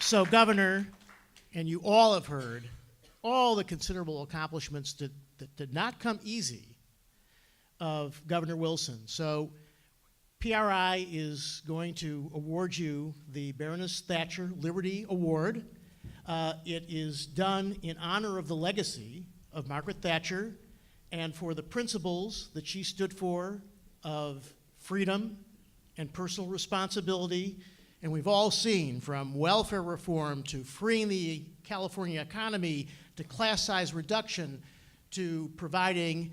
So, Governor, and you all have heard all the considerable accomplishments that did not come easy of Governor Wilson. So, PRI is going to award you the Baroness Thatcher Liberty Award. It is done in honor of the legacy of Margaret Thatcher and for the principles that she stood for of freedom and personal responsibility. And we've all seen, from welfare reform to freeing the California economy to class size reduction to providing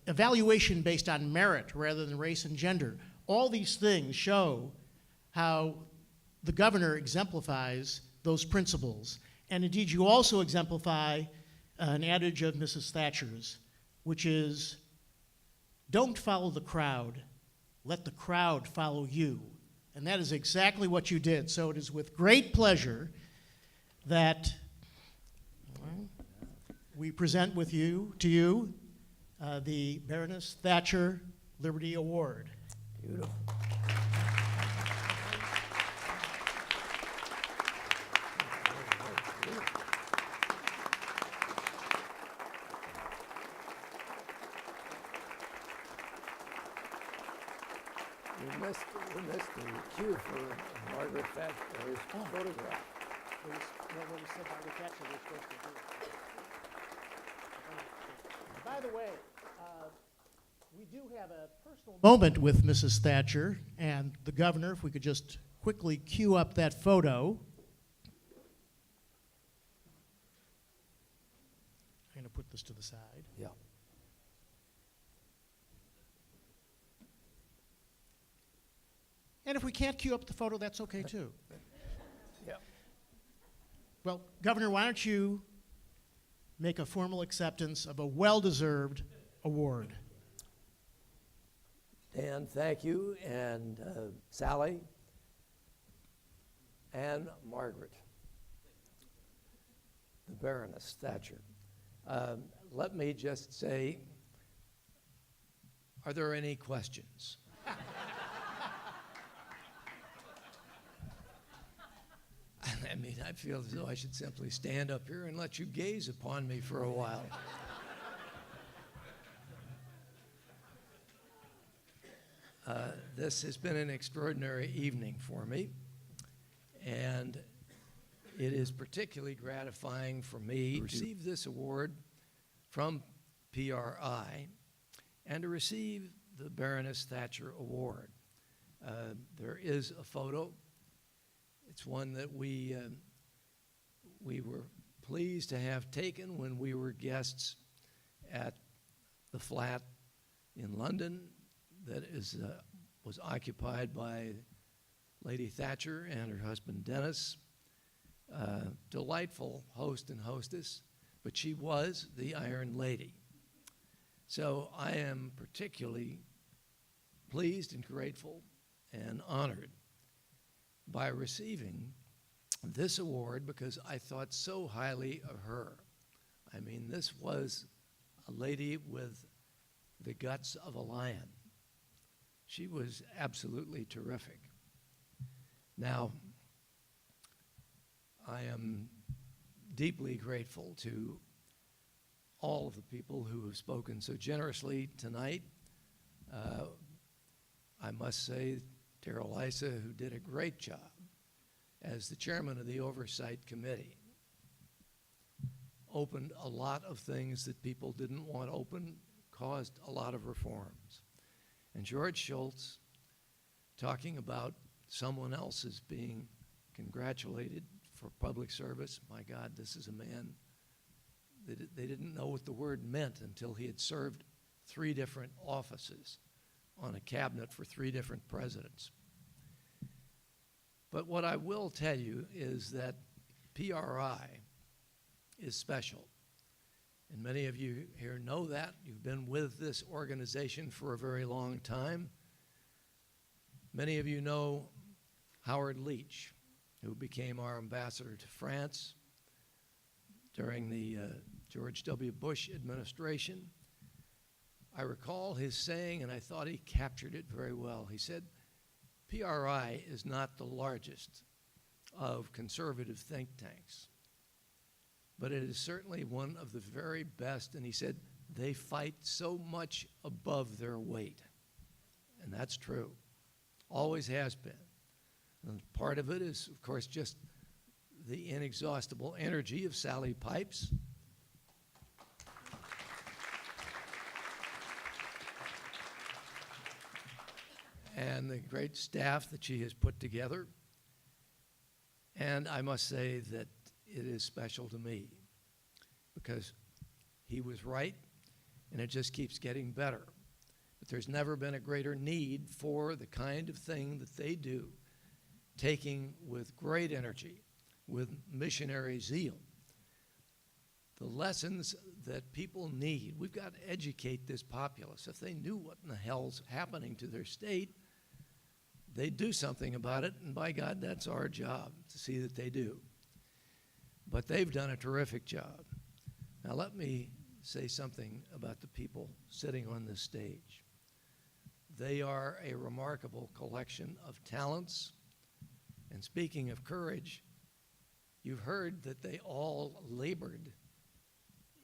evaluation based on merit rather than race and gender. All these things show how the governor exemplifies those principles. And indeed, you also exemplify an adage of Mrs. Thatcher's, which is, don't follow the crowd, let the crowd follow you. And that is exactly what you did. So it is with great pleasure that we present to you the Baroness Thatcher Liberty Award. Beautiful. We missed the cue for Margaret Thatcher's photograph. When we said Margaret Thatcher, we're supposed to do it. By the way, we do have a personal moment with Mrs. Thatcher and the governor. If we could just quickly cue up that photo. I'm going to put this to the side. Yeah. And if we can't cue up the photo, that's okay too. Yeah. Well, Governor, why don't you make a formal acceptance of a well-deserved award? Dan, thank you, and Sally, and Margaret, the Baroness Thatcher. Let me just say, are there any questions? I mean, I feel as though I should simply stand up here and let you gaze upon me for a while. This has been an extraordinary evening for me, and it is particularly gratifying for me to receive this award from PRI and to receive the Baroness Thatcher Award. There is a photo. It's one that we were pleased to have taken when we were guests at the flat in London that was occupied by Lady Thatcher and her husband Dennis. Delightful host and hostess, but she was the Iron Lady. So I am particularly pleased and grateful and honored by receiving this award because I thought so highly of her. I mean, this was a lady with the guts of a lion. She was absolutely terrific. Now, I am deeply grateful to all of the people who have spoken so generously tonight. I must say, Darrell Issa, who did a great job as the chairman of the Oversight Committee, opened a lot of things that people didn't want open, caused a lot of reforms. And George Schultz, talking about someone else as being congratulated for public service, my God, this is a man that they didn't know what the word meant until he had served 3 different offices on a cabinet for 3 different presidents. But what I will tell you is that PRI is special. And many of you here know that. You've been with this organization for a very long time. Many of you know Howard Leach, who became our ambassador to France during the George W. Bush administration. I recall his saying, and I thought he captured it very well. He said, PRI is not the largest of conservative think tanks. But it is certainly one of the very best, and he said, they fight so much above their weight. And that's true. Always has been. And part of it is, of course, just the inexhaustible energy of Sally Pipes. And the great staff that she has put together. And I must say that it is special to me because he was right, and it just keeps getting better. But there's never been a greater need for the kind of thing that they do, taking with great energy, with missionary zeal, the lessons that people need. We've got to educate this populace. If they knew what in the hell's happening to their state, they'd do something about it, and by God, that's our job, to see that they do. But they've done a terrific job. Now let me say something about the people sitting on this stage. They are a remarkable collection of talents. And speaking of courage, you've heard that they all labored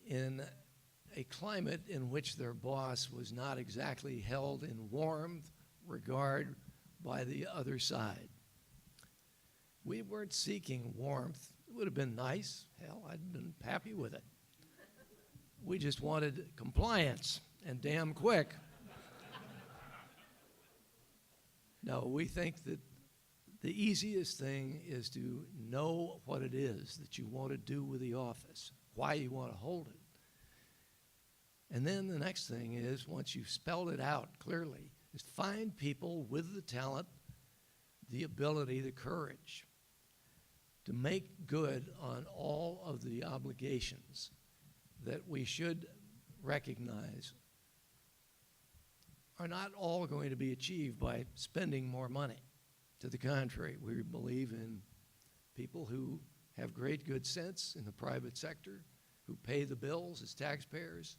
in a climate in which their boss was not exactly held in warm regard by the other side. We weren't seeking warmth. It would have been nice. Hell, I'd been happy with it. We just wanted compliance, and damn quick. No, we think that the easiest thing is to know what it is that you want to do with the office, why you want to hold it. And then the next thing is, once you've spelled it out clearly, is find people with the talent, the ability, the courage to make good on all of the obligations that we should recognize are not all going to be achieved by spending more money. To the contrary, we believe in people who have great good sense in the private sector, who pay the bills as taxpayers,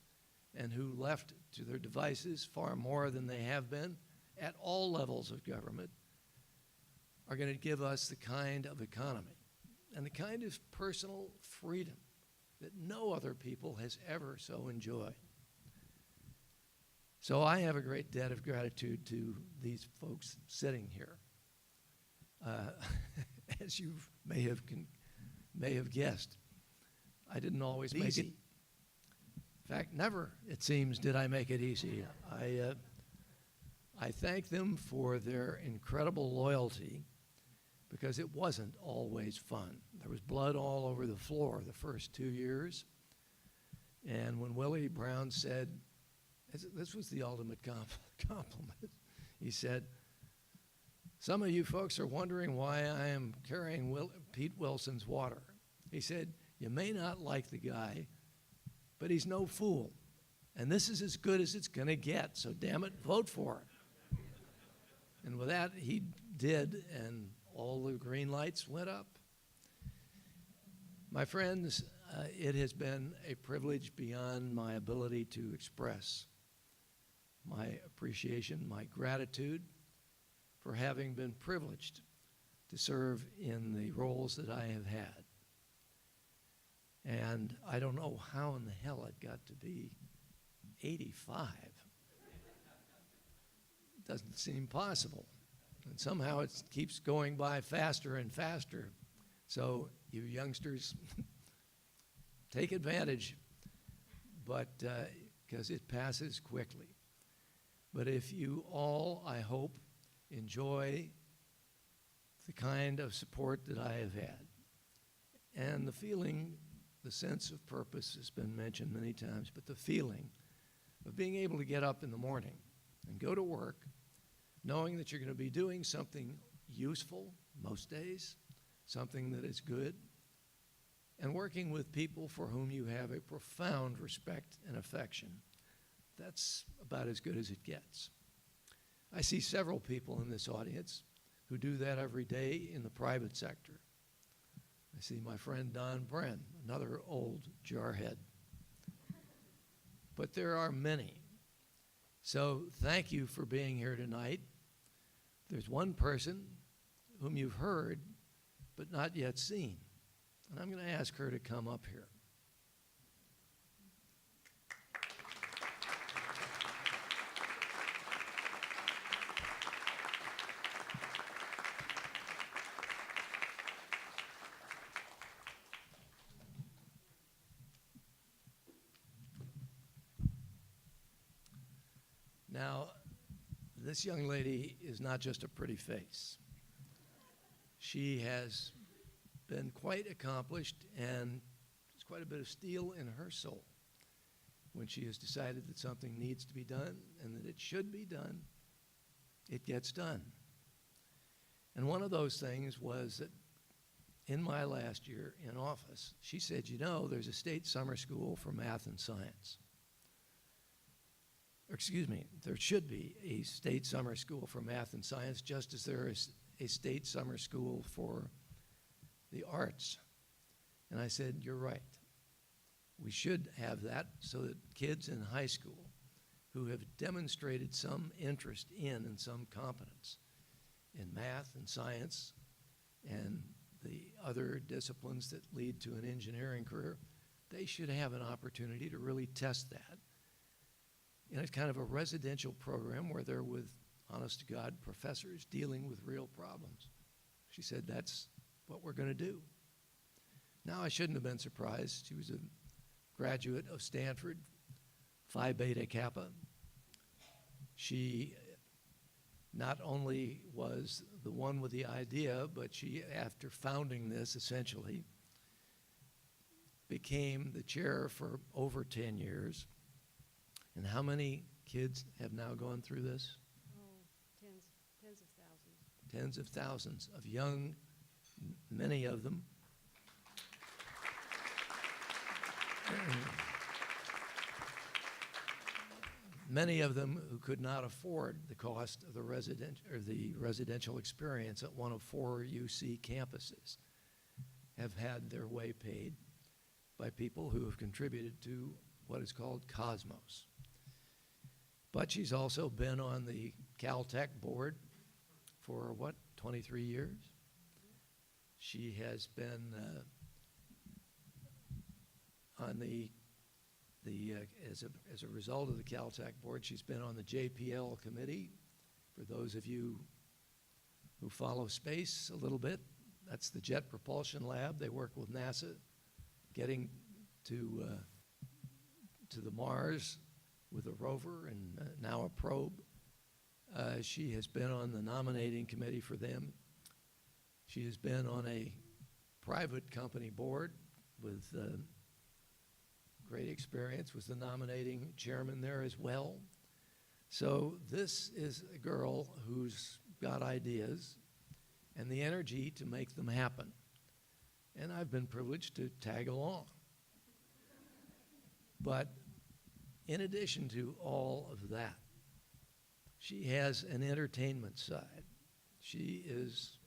and who left to their devices far more than they have been at all levels of government, are going to give us the kind of economy and the kind of personal freedom that no other people has ever so enjoyed. So I have a great debt of gratitude to these folks sitting here. As you may have guessed, I didn't always make it. In fact, never, it seems, did I make it easy. I thank them for their incredible loyalty because it wasn't always fun. There was blood all over the floor the first 2 years. And when Willie Brown said, this was the ultimate compliment, he said, some of you folks are wondering why I am carrying Pete Wilson's water. He said, you may not like the guy, but he's no fool. And this is as good as it's going to get, so damn it, vote for it. And with that, he did, and all the green lights went up. My friends, it has been a privilege beyond my ability to express my appreciation, my gratitude for having been privileged to serve in the roles that I have had. And I don't know how in the hell it got to be 85. Doesn't seem possible. And somehow it keeps going by faster and faster. So you youngsters, take advantage, but because it passes quickly. But if you all, I hope, enjoy the kind of support that I have had, and the feeling, the sense of purpose has been mentioned many times, but the feeling of being able to get up in the morning and go to work knowing that you're going to be doing something useful most days, something that is good, and working with people for whom you have a profound respect and affection. That's about as good as it gets. I see several people in this audience who do that every day in the private sector. I see my friend Don Bren, another old jarhead. But there are many. So thank you for being here tonight. There's one person whom you've heard, but not yet seen. And I'm going to ask her to come up here. Now, this young lady is not just a pretty face. She has been quite accomplished, and there's quite a bit of steel in her soul. When she has decided that something needs to be done and that it should be done, it gets done. And one of those things was that in my last year in office, she said, you know, there's a state summer school for math and science. Or, excuse me, there should be a state summer school for math and science, just as there is a state summer school for the arts. And I said, you're right. We should have that so that kids in high school who have demonstrated some interest in and some competence in math and science and the other disciplines that lead to an engineering career, they should have an opportunity to really test that in a kind of a residential program where they're with, honest to God, professors dealing with real problems. She said, that's what we're going to do. Now, I shouldn't have been surprised. She was a graduate of Stanford, Phi Beta Kappa. She not only was the one with the idea, but she, after founding this, essentially, became the chair for over 10 years. And how many kids have now gone through this? Oh, tens of thousands. Tens of thousands of young, many of them. Many of them who could not afford the cost of the residential experience at one of 4 UC campuses have had their way paid by people who have contributed to what is called Cosmos. But she's also been on the Caltech board for, 23 years? She has been on as a result of the Caltech board, she's been on the JPL committee. For those of you who follow space a little bit, that's the Jet Propulsion Lab. They work with NASA, getting to the Mars with a rover and now a probe. She has been on the nominating committee for them. She has been on a private company board with great experience, was the nominating chairman there as well. So this is a girl who's got ideas and the energy to make them happen. And I've been privileged to tag along. But in addition to all of that, she has an entertainment side. She is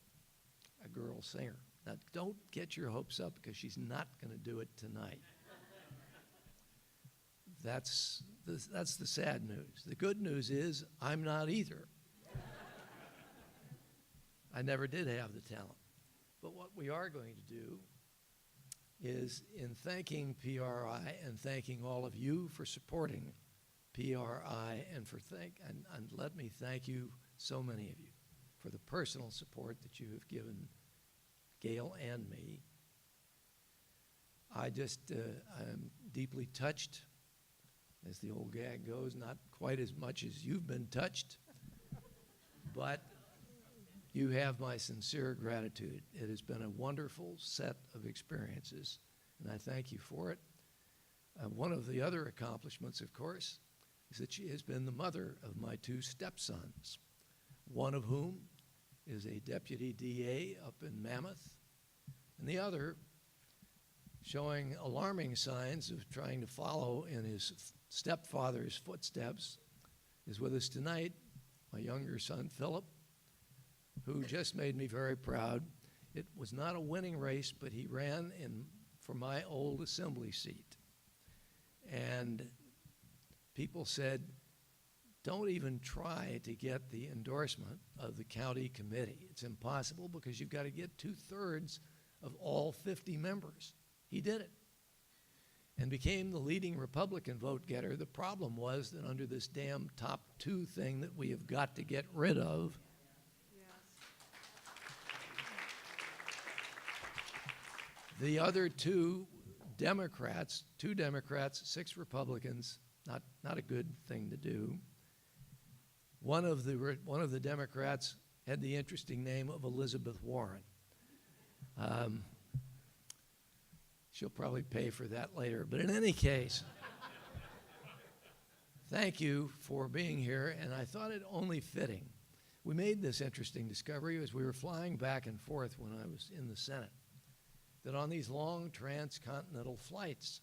a girl singer. Now, don't get your hopes up because she's not going to do it tonight. That's the sad news. The good news is I'm not either. I never did have the talent. But what we are going to do is, in thanking PRI and thanking all of you for supporting PRI, and let me thank you, so many of you, for the personal support that you have given Gail and me. I'm deeply touched, as the old gag goes, not quite as much as you've been touched, but you have my sincere gratitude. It has been a wonderful set of experiences, and I thank you for it. One of the other accomplishments, of course, is that she has been the mother of my 2 stepsons, one of whom is a deputy DA up in Mammoth, and the other, showing alarming signs of trying to follow in his stepfather's footsteps, is with us tonight, my younger son, Philip, who just made me very proud. It was not a winning race, but he ran for my old assembly seat. And people said, don't even try to get the endorsement of the county committee. It's impossible because you've got to get 2/3 of all 50 members. He did it and became the leading Republican vote getter. The problem was that under this damn top 2 thing that we have got to get rid of, Yes. the other 2 Democrats, 6 Republicans, not a good thing to do. One of the Democrats had the interesting name of Elizabeth Warren. She'll probably pay for that later. But in any case, thank you for being here, and I thought it only fitting. We made this interesting discovery as we were flying back and forth when I was in the Senate, that on these long transcontinental flights,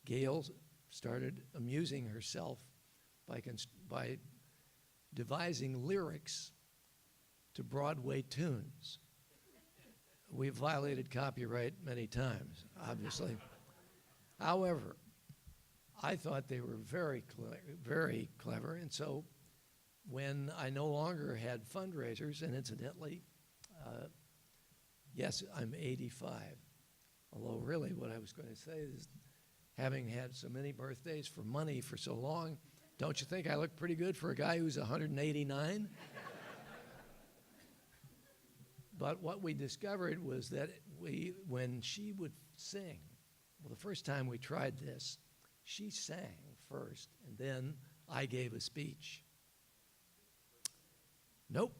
Gail started amusing herself by devising lyrics to Broadway tunes. We've violated copyright many times, obviously. However, I thought they were very clever, and so when I no longer had fundraisers, and incidentally, yes, I'm 85, although really what I was going to say is, having had so many birthdays for money for so long, don't you think I look pretty good for a guy who's 189? But what we discovered was that when she would sing, well, the first time we tried this, she sang first, and then I gave a speech. Nope.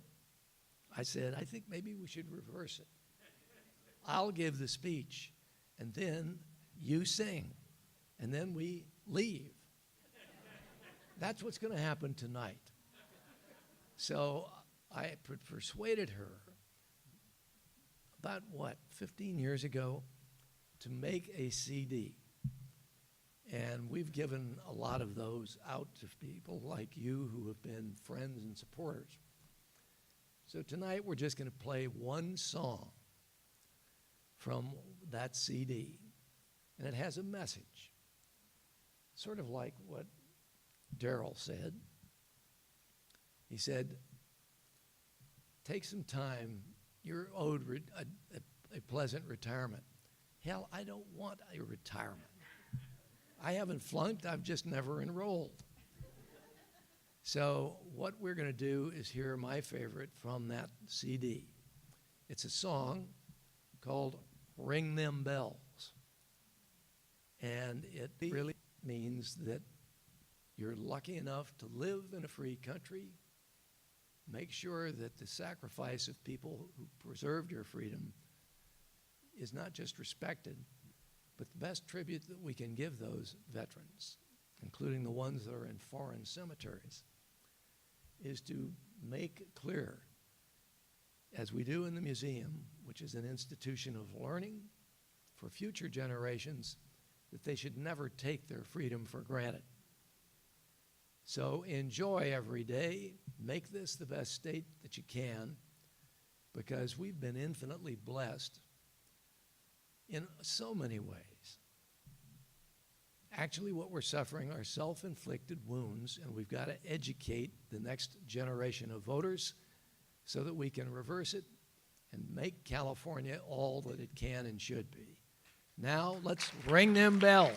I said, I think maybe we should reverse it. I'll give the speech, and then you sing, and then we leave. That's what's going to happen tonight. So I persuaded her about, 15 years ago, to make a CD. And we've given a lot of those out to people like you who have been friends and supporters. So tonight we're just going to play one song from that CD. And it has a message, sort of like what Darrell said. He said, take some time. You're owed a pleasant retirement. Hell, I don't want a retirement. I haven't flunked, I've just never enrolled. So what we're going to do is hear my favorite from that CD. It's a song called Ring Them Bells. And it really means that you're lucky enough to live in a free country. Make sure that the sacrifice of people who preserved your freedom is not just respected, but the best tribute that we can give those veterans, including the ones that are in foreign cemeteries, is to make clear, as we do in the museum, which is an institution of learning for future generations, that they should never take their freedom for granted. So enjoy every day. Make this the best state that you can, because we've been infinitely blessed in so many ways. Actually, what we're suffering are self-inflicted wounds, and we've got to educate the next generation of voters so that we can reverse it and make California all that it can and should be. Now, let's ring them bells.